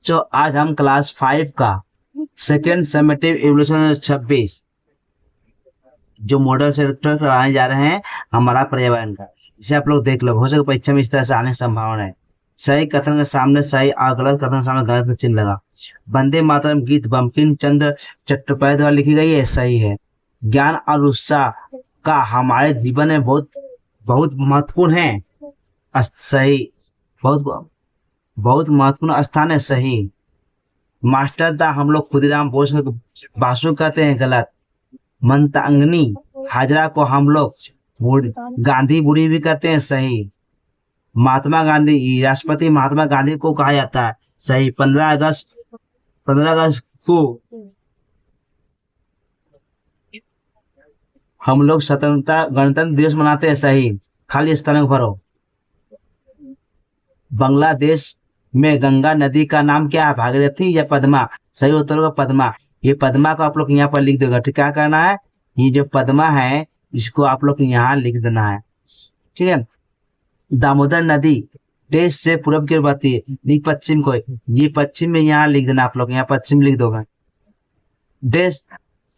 तो आज हम क्लास 5 का सेकेंड समेटिव इवोल्यूशन 26 जो मॉडल सेक्टर कराने जा रहे हैं हमारा पर्यावरण का, इसे आप लोग देख लो। हो सके परीक्षा में इस तरह से आने की संभावना है। सही कथन के सामने सही और गलत कथन के सामने गलत का चिन्ह लगा। वंदे मातरम गीत बंकिम चंद्र चट्टोपाध्याय द्वारा लिखी गई है, सही है। ज्ञान और उत्साह का हमारे जीवन में बहुत बहुत महत्वपूर्ण है, सही। बहुत बहुत महत्वपूर्ण स्थान है, सही। मास्टर दा हम लोग खुदीराम बोस को बासु कहते हैं, गलत। मंतांगनी हाजरा को हम लोग गांधी बुढ़ी भी कहते हैं, सही। महात्मा गांधी, राष्ट्रपति महात्मा गांधी को कहा जाता है, सही। 15 अगस्त को हम लोग स्वतंत्रता गणतंत्र दिवस मनाते हैं, सही। खाली स्थान भरो। बांग्लादेश में गंगा नदी का नाम क्या है, भागीरथी या पद्मा? सही उत्तर होगा पद्मा। ये पद्मा को आप लोग यहाँ पर लिख देगा। ठीक, क्या करना है, ये जो पद्मा है इसको आप लोग यहाँ लिख देना है, ठीक है। दामोदर नदी देश से पूर्व की ओर बहती है, नहीं पश्चिम को, ये पश्चिम में यहाँ लिख देना आप लोग, यहाँ पश्चिम लिख दोगे। देश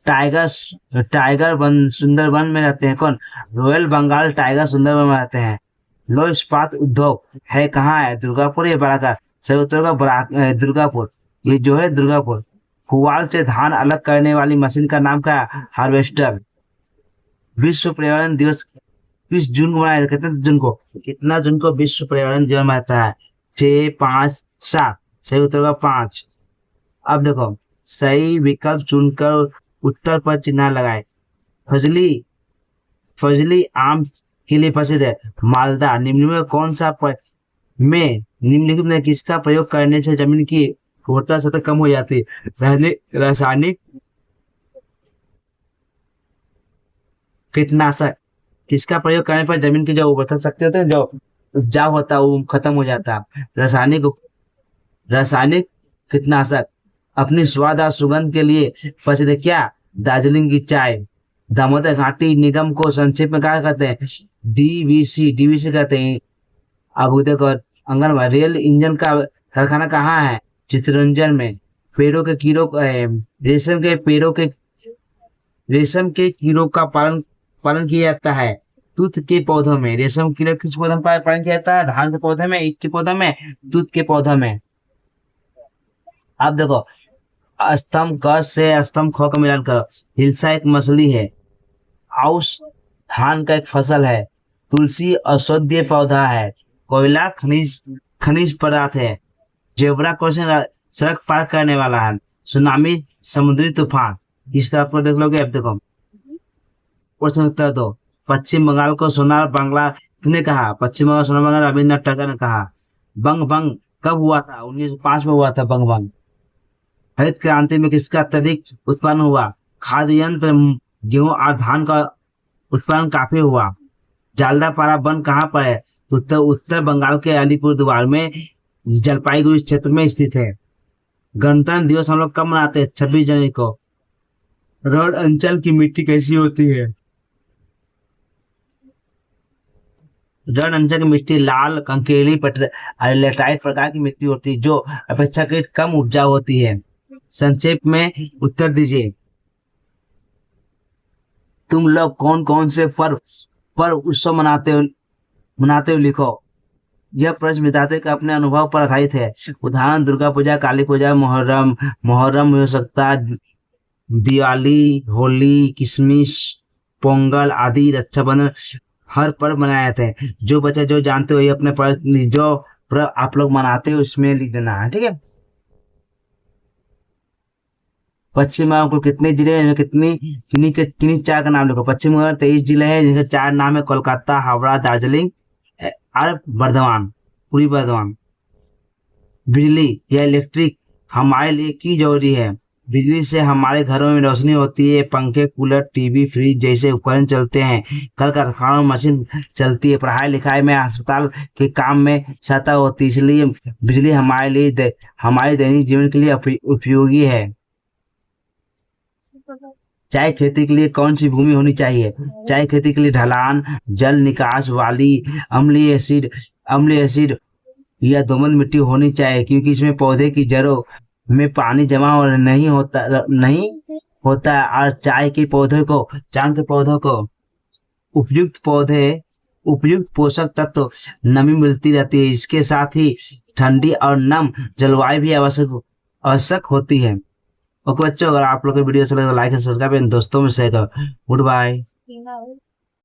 टाइगर वन सुंदरवन में रहते हैं, कौन? रॉयल बंगाल टाइगर सुंदरवन में रहते हैं। लो इस्पात उद्योग है कहाँ है, दुर्गापुर या बराकर? सही उत्तर का दुर्गापुर, ये जो है दुर्गापुर। पुआल से धान अलग करने वाली मशीन का नाम क्या है, हार्वेस्टर। विश्व पर्यावरण दिवस किस जून को मनाया जाता है, कितना जून को विश्व पर्यावरण दिवस मनाता है? 6, 5, 7। सही उत्तर का 5। अब देखो, सही विकल्प चुनकर उत्तर पर चिन्ह लगाए। फजली आम के लिए प्रसिद्ध है, मालदा। निम्नलिखित में किसका प्रयोग करने से जमीन की उर्वरता सतह कम हो जाती है? रासायनिक कीटनाशक। किसका प्रयोग करने पर जमीन की जो उर्वरता शक्ति होती है, जो उपजाऊ होता है, वो खत्म हो जाता है? रासायनिक कीटनाशक। अपनी स्वाद और सुगंध के लिए प्रसिद्ध है, क्या? दार्जिलिंग की चाय। दामोदर घाटी निगम को संक्षेप में क्या कहते हैं? डीवीसी कहते हैं। अब देखो, आंगनबाड़ी रेल इंजन का कारखाना कहाँ है? चित्तरंजन में। पेड़ों के कीड़ों रेशम के कीड़ों का पालन किया जाता है तूत के पौधों में। रेशम कीड़े किस पौधे में पालन किया जाता है? धान के पौधे में, ईख के पौधे में, तूत के पौधे में। अब देखो, स्तंभ क से स्तंभ ख का मिलान करो। हिलसा एक मछली है। आउस धान का एक फसल है। तुलसी औषधीय पौधा है। कोयला खनिज पदार्थ है। जेब्रा क्रॉसिंग सड़क पार करने वाला है। सुनामी समुद्री तूफान। इस तरह को देख लोगे। अब देखो, प्रश्न उत्तर दो। पश्चिम बंगाल को सोनार बांग्ला किसने कहा? पश्चिम बंगाल सोनार बांग्ला रविन्द्रनाथ टैगोर ने कहा। बंग भंग कब हुआ था? 1905 में हुआ था बंग भंग। हरित क्रांति में किसका अत्यधिक उत्पादन हुआ? खाद्य यंत्र, गेहूं और धान का उत्पादन काफी हुआ। जालदापारा वन कहाँ पर है? उत्तर बंगाल के अलीपुरद्वार में जलपाईगुड़ी क्षेत्र में स्थित है। गणतंत्र दिवस हम लोग कब मनाते हैं? 26 जनवरी को। रण अंचल की मिट्टी कैसी होती है? रण अंचल की मिट्टी लाल, कंकेली, लेटाइट प्रकार की मिट्टी होती है, जो अपेक्षाकृत कम उपजाऊ होती है। संक्षेप में उत्तर दीजिए। तुम लोग कौन कौन से पर्व उत्सव मनाते हो लिखो। यह प्रश्न विधाते के अपने अनुभव पर आधारित है। उदाहरण, दुर्गा पूजा, काली पूजा, मुहर्रम हो सकता है, दिवाली, होली, क्रिसमस, पोंगल आदि। रक्षाबंधन हर पर्व मनाए जाते हैं। जो बच्चे जो जानते हो ये अपने जो पर्व आप लोग मनाते हो इसमें लिख देना है, ठीक है। पश्चिम बंगाल को कितने जिले हैं? किन्हीं 4 का नाम लिखो। पश्चिम बंगाल 23 जिले हैं, जिनके 4 नाम है: कोलकाता, हावड़ा, दार्जिलिंग और बर्धमान, पूरी बर्धमान। बिजली या इलेक्ट्रिक हमारे लिए क्यों जरूरी है? बिजली से हमारे घरों में रोशनी होती है, पंखे, कूलर, टीवी, फ्रिज जैसे उपकरण चलते हैं, कल कारखानों में मशीन चलती है, पढ़ाई लिखाई में, अस्पताल के काम में सहायता होती है। इसलिए बिजली हमारे दैनिक जीवन के लिए उपयोगी है। चाय खेती के लिए कौन सी भूमि होनी चाहिए? चाय खेती के लिए ढलान, जल निकास वाली, अम्लीय एसिड यह दोमट मिट्टी होनी चाहिए क्योंकि इसमें पौधे की जड़ों में पानी जमा और नहीं होता है और चाय के पौधों को उपयुक्त पौधे उपयुक्त पोषक तत्व नमी मिलती रहती है। इसके साथ ही ठंडी और नम जलवायु भी आवश्यक होती है। ओके बच्चों, अगर आप लोग को वीडियो अच्छा लगे तो लाइक और सब्सक्राइब दोस्तों में शेयर करो। Good bye.